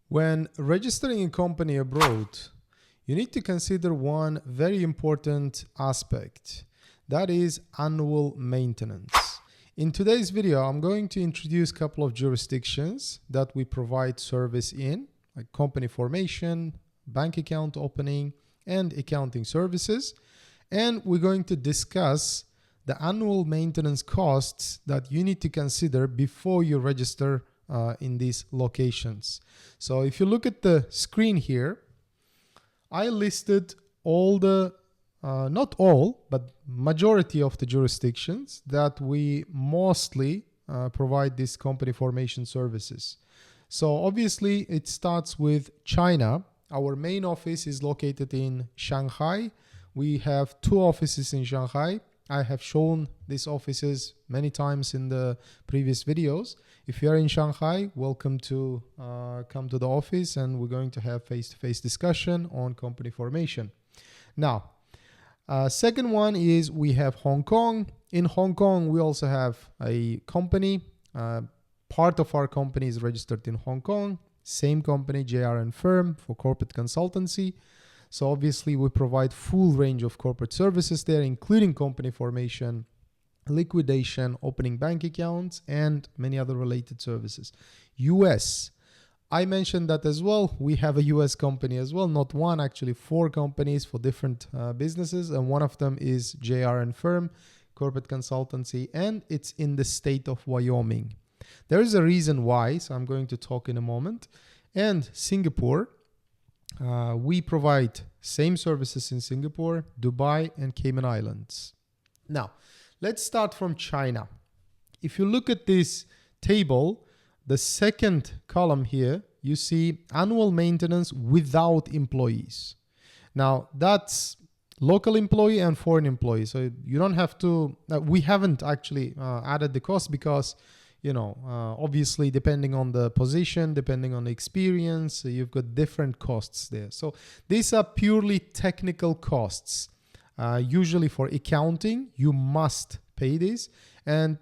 When registering a company abroad, you need to consider one very important aspect, that is annual maintenance. In today's video, I'm going to introduce a couple of jurisdictions that we provide service in, like company formation, bank account opening, and accounting services. And we're going to discuss the annual maintenance costs that you need to consider before you register in these locations. So if you look at the screen here, I listed all the, not all, but majority of the jurisdictions that we mostly provide these company formation services. So obviously it starts with China. Our main office is located in Shanghai. We have 2 offices in Shanghai. I have shown these offices many times in the previous videos. If you are in Shanghai, welcome to come to the office, and we're going to have face-to-face discussion on company formation. Now, second one is we have Hong Kong. In Hong Kong, we also have a company. Part of our company is registered in Hong Kong. Same company, JRN firm for corporate consultancy. So obviously we provide full range of corporate services there, including company formation, liquidation, opening bank accounts, and many other related services. US, I mentioned that as well. We have a US company as well, not one, actually 4 companies for different businesses. And one of them is JRN firm, corporate consultancy, and it's in the state of Wyoming. There is a reason why, so I'm going to talk in a moment. And Singapore. We provide same services in Singapore, Dubai, and Cayman Islands. Now, let's start from China. If you look at this table, the second column here, you see annual maintenance without employees. Now, that's local employee and foreign employee. So you don't have to, we haven't actually added the cost because obviously depending on the position, depending on the experience, you've got different costs there. So these are purely technical costs. Usually for accounting, you must pay this. And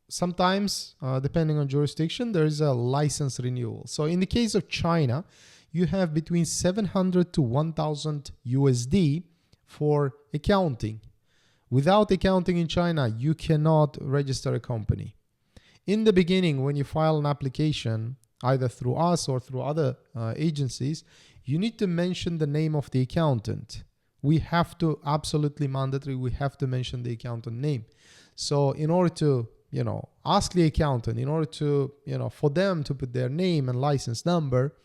sometimes, depending on jurisdiction, there is a license renewal. So in the case of China, you have between 700 to 1,000 USD for accounting. Without accounting in China, you cannot register a company. In the beginning, when you file an application, either through us or through other agencies, you need to mention the name of the accountant. We have to, absolutely mandatory, we have to mention the accountant name. So in order to, ask the accountant, in order to, for them to put their name and license number,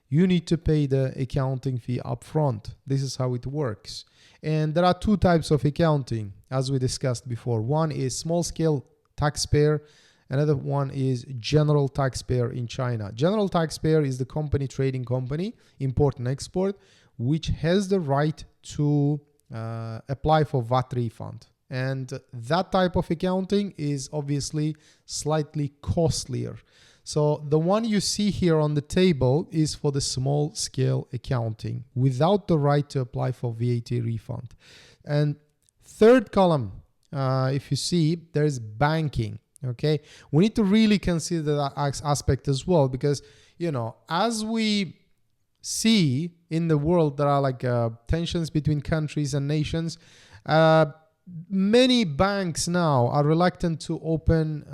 you need to pay the accounting fee upfront. This is how it works. And there are 2 types of accounting, as we discussed before. One is small scale taxpayer. Another one is general taxpayer in China. General taxpayer is the company, trading company, import and export, which has the right to apply for VAT refund. And that type of accounting is obviously slightly costlier. So the one you see here on the table is for the small scale accounting without the right to apply for VAT refund. And third column, if you see, there's banking. Okay, we need to really consider that aspect as well, because as we see in the world, there are like tensions between countries and nations. Many banks now are reluctant to open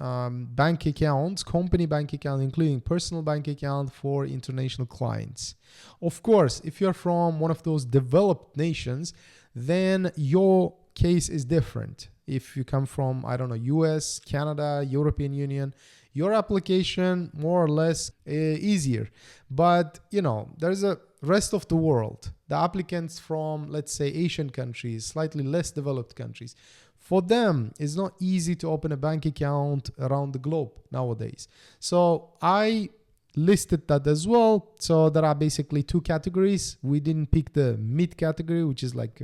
bank accounts, company bank account, including personal bank account for international clients. Of course, if you're from one of those developed nations, then your case is different. If you come from, I don't know, US, Canada, European Union, your application more or less easier. But, there's a rest of the world. The applicants from, let's say, Asian countries, slightly less developed countries, for them, it's not easy to open a bank account around the globe nowadays. So I listed that as well. So there are basically 2 categories. We didn't pick the mid category, which is like,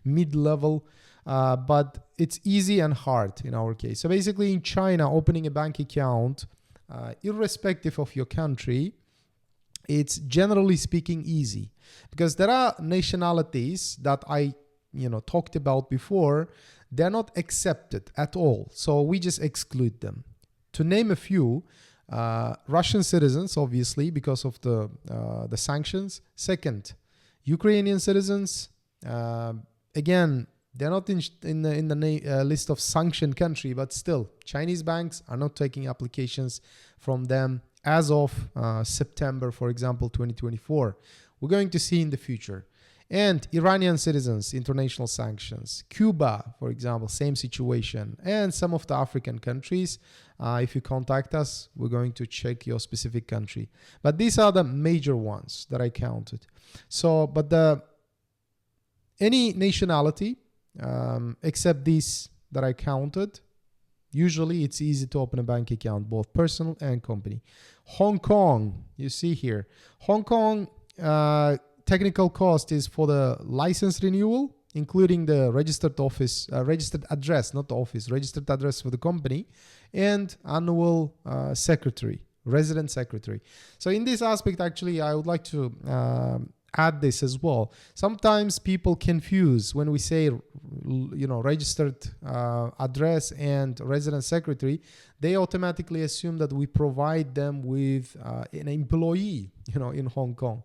mid-level. But it's easy and hard in our case. So basically in China, opening a bank account, irrespective of your country, it's generally speaking easy, because there are nationalities that I talked about before. They're not accepted at all. So we just exclude them. To name a few, Russian citizens, obviously, because of the sanctions. Second, Ukrainian citizens. Again, they're not in the list of sanctioned country, but still, Chinese banks are not taking applications from them as of September, for example, 2024. We're going to see in the future. And Iranian citizens, international sanctions. Cuba, for example, same situation. And some of the African countries, if you contact us, we're going to check your specific country. But these are the major ones that I counted. So, but any nationality, except these that I counted, usually it's easy to open a bank account, both personal and company. Hong Kong, you see here. Hong Kong, technical cost is for the license renewal, including the registered office, registered address, not the office, registered address for the company, and annual secretary, resident secretary. So in this aspect, actually, I would like to add this as well. Sometimes people confuse when we say, registered address and resident secretary. They automatically assume that we provide them with an employee, in Hong Kong.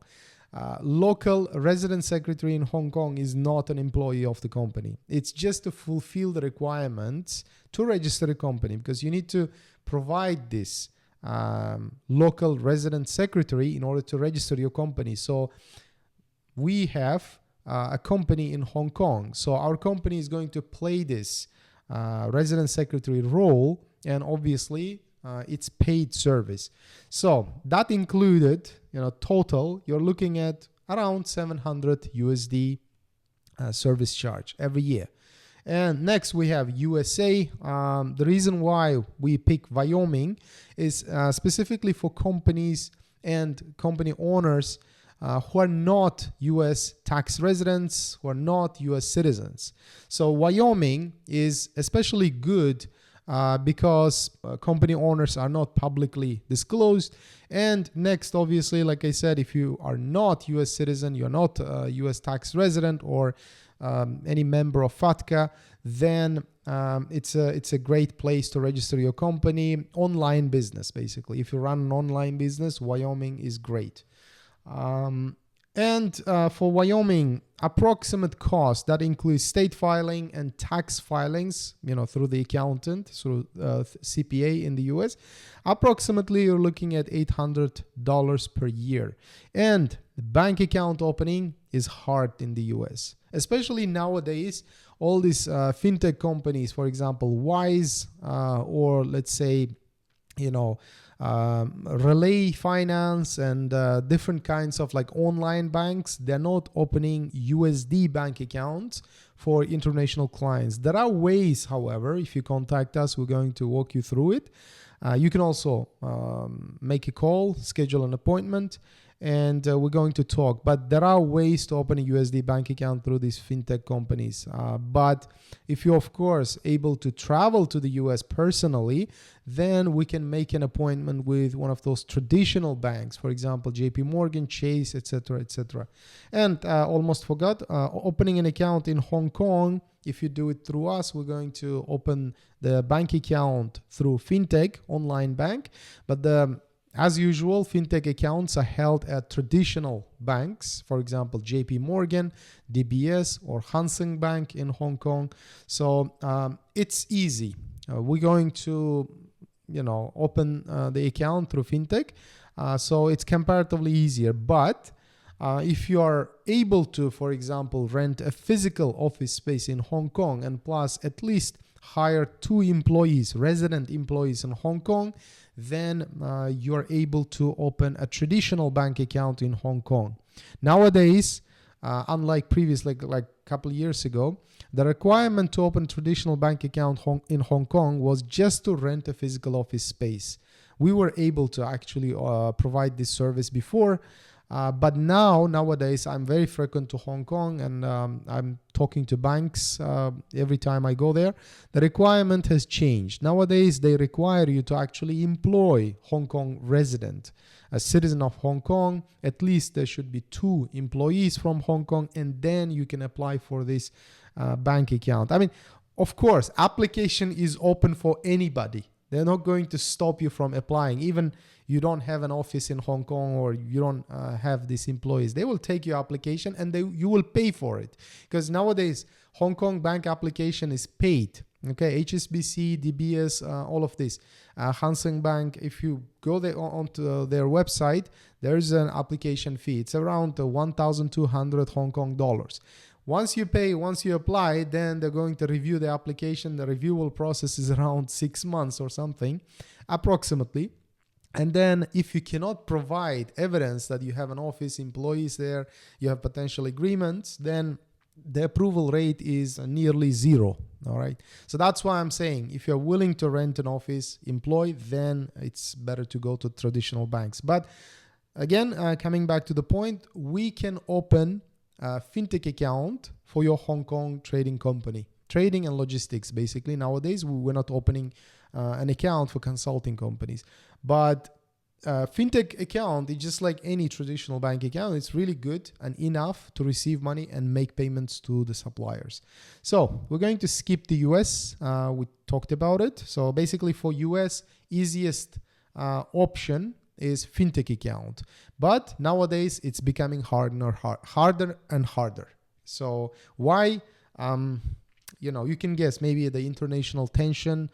Local resident secretary in Hong Kong is not an employee of the company. It's just to fulfill the requirements to register a company, because you need to provide this local resident secretary in order to register your company. So we have a company in Hong Kong. So our company is going to play this resident secretary role, and obviously it's paid service. So that included, total, you're looking at around 700 USD service charge every year. And next we have USA. The reason why we pick Wyoming is specifically for companies and company owners who are not US tax residents, who are not US citizens. So Wyoming is especially good because company owners are not publicly disclosed. And next, obviously, like I said, if you are not US citizen, you're not a US tax resident or any member of FATCA, then it's a great place to register your company. Online business, basically. If you run an online business, Wyoming is great. And for Wyoming, approximate cost, that includes state filing and tax filings, through the accountant, through CPA in the US. Approximately, you're looking at $800 per year. And bank account opening is hard in the US, especially nowadays. All these fintech companies, for example, Wise, or let's say, Relay Finance and different kinds of like online banks, they're not opening USD bank accounts for international clients. There are ways, however, if you contact us, we're going to walk you through it. You can also make a call, schedule an appointment, and we're going to talk. But there are ways to open a USD bank account through these fintech companies. But if you're, of course, able to travel to the US personally, then we can make an appointment with one of those traditional banks, for example, JP Morgan, Chase, etc., etc. And almost forgot, opening an account in Hong Kong. If you do it through us, we're going to open the bank account through fintech, online bank. But as usual, fintech accounts are held at traditional banks, for example, JP Morgan, DBS, or Hang Seng Bank in Hong Kong. So it's easy. We're going to, open the account through fintech. So it's comparatively easier. But if you are able to, for example, rent a physical office space in Hong Kong and plus at least hire 2 employees, resident employees in Hong Kong, then you are able to open a traditional bank account in Hong Kong. Nowadays, unlike previously, like a couple of years ago, the requirement to open traditional bank account in Hong Kong was just to rent a physical office space. We were able to actually provide this service before, but nowadays, I'm very frequent to Hong Kong, and I'm talking to banks every time I go there. The requirement has changed. Nowadays, they require you to actually employ Hong Kong resident, a citizen of Hong Kong. At least there should be 2 employees from Hong Kong, and then you can apply for this bank account. I mean, of course, application is open for anybody. They're not going to stop you from applying. Even you don't have an office in Hong Kong or you don't have these employees. They will take your application and you will pay for it. Because nowadays, Hong Kong bank application is paid. Okay, HSBC, DBS, all of this. Hang Seng Bank, if you go there onto their website, there's an application fee. It's around 1,200 Hong Kong dollars. Once you pay, once you apply, then they're going to review the application. The review process is around 6 months or something, approximately. And then if you cannot provide evidence that you have an office, employees there, you have potential agreements, then the approval rate is nearly zero. All right. So that's why I'm saying if you're willing to rent an office, employ, then it's better to go to traditional banks. But again, coming back to the point, we can open a fintech account for your Hong Kong trading company, trading and logistics. Basically, nowadays we're not opening an account for consulting companies, but fintech account is just like any traditional bank account. It's really good and enough to receive money and make payments to the suppliers. So we're going to skip the US. We talked about it. So basically for US, easiest option is fintech account. But nowadays it's becoming harder and harder. So why? You can guess, maybe the international tension,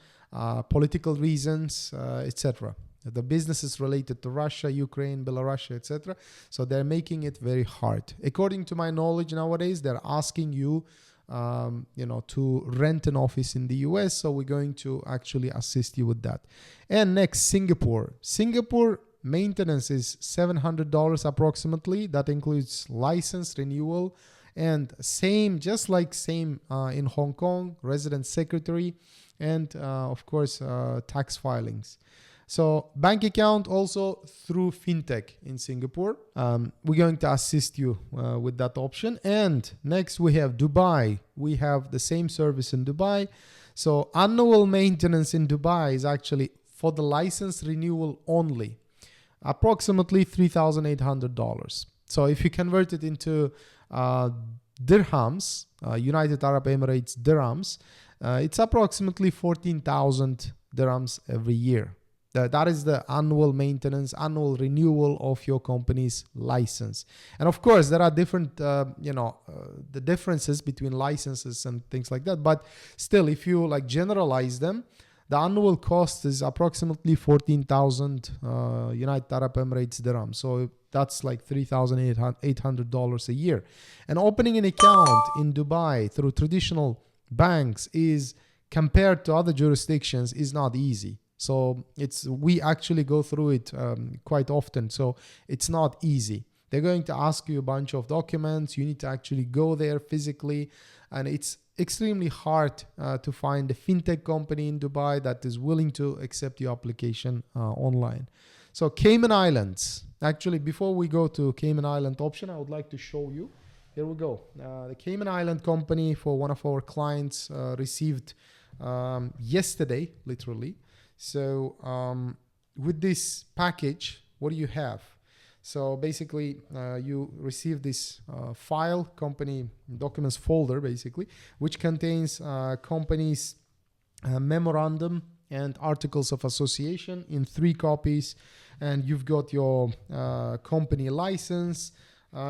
political reasons, etc. The business is related to Russia, Ukraine, Belarus, etc. So they're making it very hard. According to my knowledge nowadays, they're asking you, to rent an office in the US. So we're going to actually assist you with that. And next, Singapore. Singapore maintenance is $700 approximately. That includes license renewal and same in Hong Kong, resident secretary, and of course, tax filings. So bank account also through fintech in Singapore. We're going to assist you with that option. And next we have Dubai. We have the same service in Dubai. So annual maintenance in Dubai is actually for the license renewal only, approximately $3,800. So if you convert it into dirhams, United Arab Emirates dirhams, it's approximately 14,000 dirhams every year. That is the annual maintenance, annual renewal of your company's license. And of course, there are different, the differences between licenses and things like that. But still, if you generalize them, the annual cost is approximately 14,000 United Arab Emirates dirham. So that's like $3,800 a year. And opening an account in Dubai through traditional banks is, compared to other jurisdictions, is not easy. So we actually go through it quite often. So it's not easy. They're going to ask you a bunch of documents. You need to actually go there physically. And it's extremely hard to find a fintech company in Dubai that is willing to accept your application online. So Cayman Islands. Actually, before we go to Cayman Island option, I would like to show you. Here we go. The Cayman Island company for one of our clients received yesterday, literally. So with this package, what do you have? So basically, you receive this file, company documents folder, basically, which contains company's memorandum and articles of association in 3 copies. And you've got your company license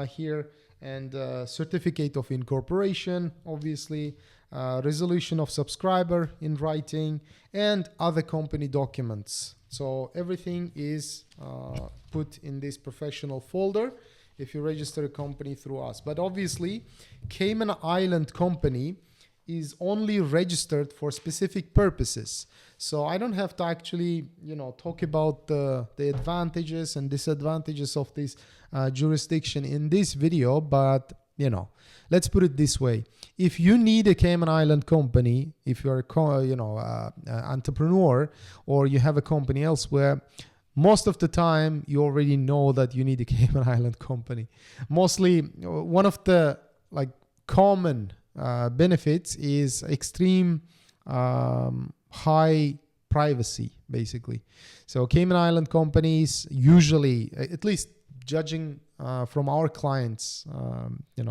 here, and certificate of incorporation, obviously, resolution of subscriber in writing, and other company documents. So everything is put in this professional folder if you register a company through us. But obviously, Cayman Island company is only registered for specific purposes. So I don't have to actually, talk about the advantages and disadvantages of this jurisdiction in this video, but let's put it this way. If you need a Cayman Island company, if you're entrepreneur, or you have a company elsewhere, most of the time you already know that you need a Cayman Island company. Mostly one of the common benefits is extreme high privacy, basically. So Cayman Island companies usually, at least judging from our clients'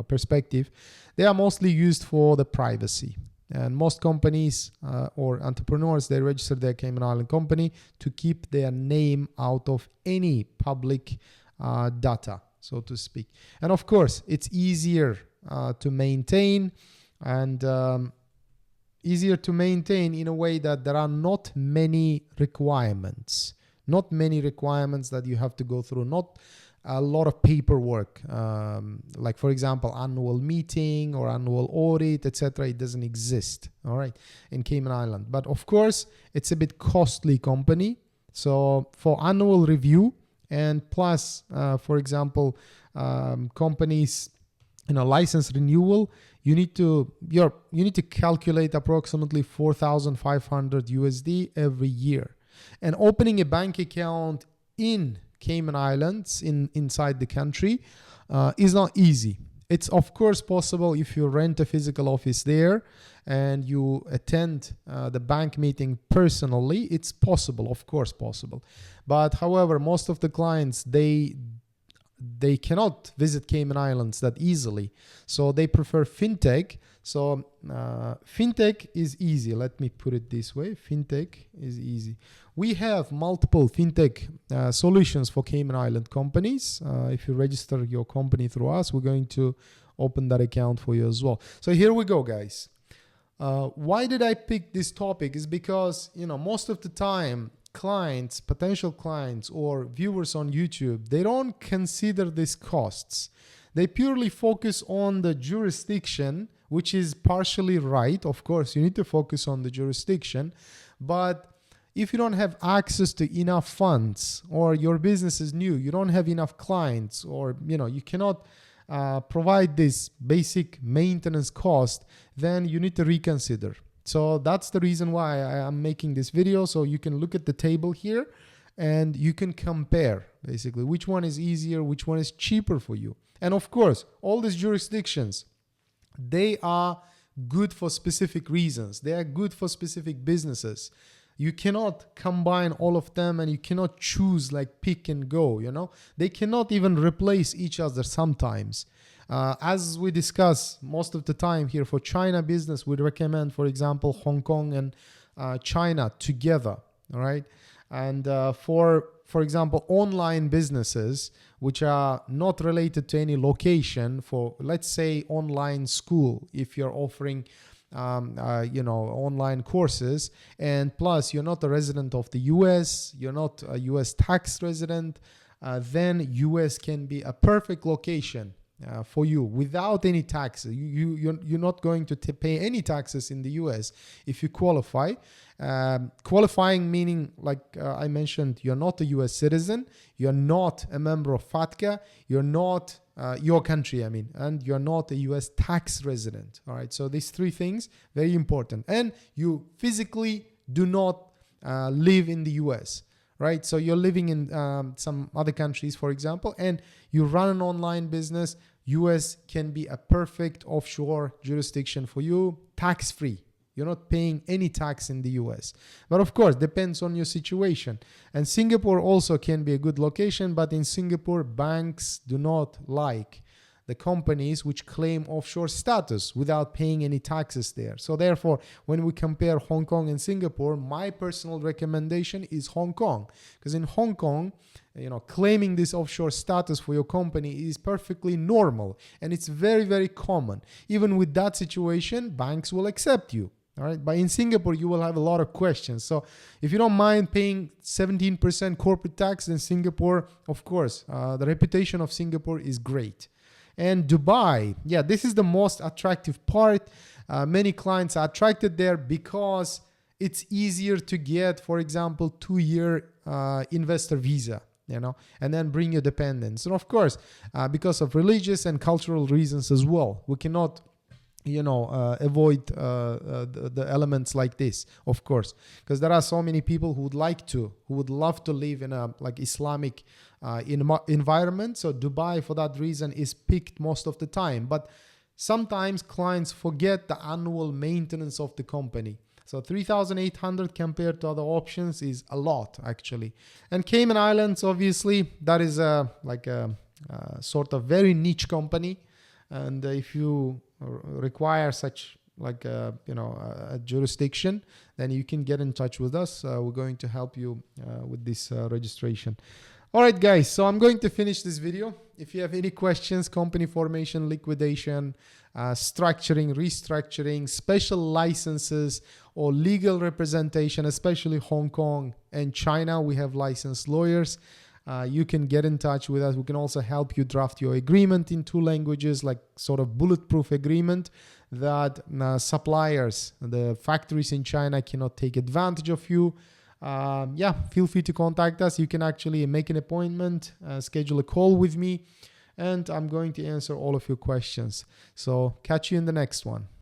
perspective, they are mostly used for the privacy. And most companies or entrepreneurs, they register their Cayman Island company to keep their name out of any public data, so to speak. And of course, it's easier to maintain, and easier to maintain in a way that there are not many requirements. Not many requirements that you have to go through. Not a lot of paperwork, like for example annual meeting or annual audit, etc. It doesn't exist, all right, in Cayman Island. But of course it's a bit costly company, so for annual review and plus for example companies license renewal, you need to calculate approximately 4,500 USD every year. And opening a bank account in Cayman Islands inside the country is not easy. It's of course possible if you rent a physical office there and you attend the bank meeting personally. It's possible, of course possible. But however, most of the clients, they cannot visit Cayman Islands that easily, so they prefer fintech. So fintech is easy. Let me put it this way. Fintech is easy. We have multiple fintech solutions for Cayman Island companies. If you register your company through us, we're going to open that account for you as well. So here we go, guys. Why did I pick this topic? Is because most of the time clients, potential clients or viewers on YouTube, they don't consider these costs. They purely focus on the jurisdiction, which is partially right. Of course, you need to focus on the jurisdiction, but if you don't have access to enough funds, or your business is new, you don't have enough clients, or you cannot provide this basic maintenance cost, then you need to reconsider. So that's the reason why I am making this video, so you can look at the table here and you can compare basically which one is easier, which one is cheaper for you. And of course, all these jurisdictions, they are good for specific reasons. They are good for specific businesses. You cannot combine all of them, and you cannot choose like pick and go, They cannot even replace each other sometimes. As we discuss most of the time here, for China business, we'd recommend, for example, Hong Kong and China together, all right? And for example, online businesses, which are not related to any location, for let's say online school, if you're offering online courses, and plus you're not a resident of the US, you're not a US tax resident, then US can be a perfect location for you without any taxes. You're not going to pay any taxes in the US if you qualify. Qualifying meaning, like I mentioned, you're not a US citizen, you're not a member of FATCA, you're not your country, and you're not a US tax resident. All right, so these three things, very important. And you physically do not live in the US. Right, so you're living in some other countries, for example, and you run an online business. US can be a perfect offshore jurisdiction for you, tax-free. You're not paying any tax in the US. But of course, depends on your situation. And Singapore also can be a good location, but in Singapore, banks do not like the companies which claim offshore status without paying any taxes there. So therefore, when we compare Hong Kong and Singapore, my personal recommendation is Hong Kong. Because in Hong Kong, claiming this offshore status for your company is perfectly normal. And it's very, very common. Even with that situation, banks will accept you. All right. But in Singapore, you will have a lot of questions. So if you don't mind paying 17% corporate tax, then Singapore, of course, the reputation of Singapore is great. And Dubai, yeah, this is the most attractive part. Many clients are attracted there because it's easier to get, for example, 2-year investor visa, and then bring your dependents. And of course, because of religious and cultural reasons as well, we cannot avoid the elements like this, of course, because there are so many people who would love to live in a like Islamic environment. So Dubai, for that reason, is picked most of the time. But sometimes clients forget the annual maintenance of the company. So 3,800 compared to other options is a lot, actually. And Cayman Islands, obviously, that is a sort of very niche company. And if you require such like a jurisdiction, then you can get in touch with us. We're going to help you with this registration. All right, guys, so I'm going to finish this video. If you have any questions, company formation, liquidation, structuring, restructuring, special licenses, or legal representation, especially Hong Kong and China, we have licensed lawyers. You can get in touch with us. We can also help you draft your agreement in 2 languages, like sort of bulletproof agreement that suppliers, the factories in China cannot take advantage of you. Yeah, feel free to contact us. You can actually make an appointment, schedule a call with me, and I'm going to answer all of your questions. So catch you in the next one.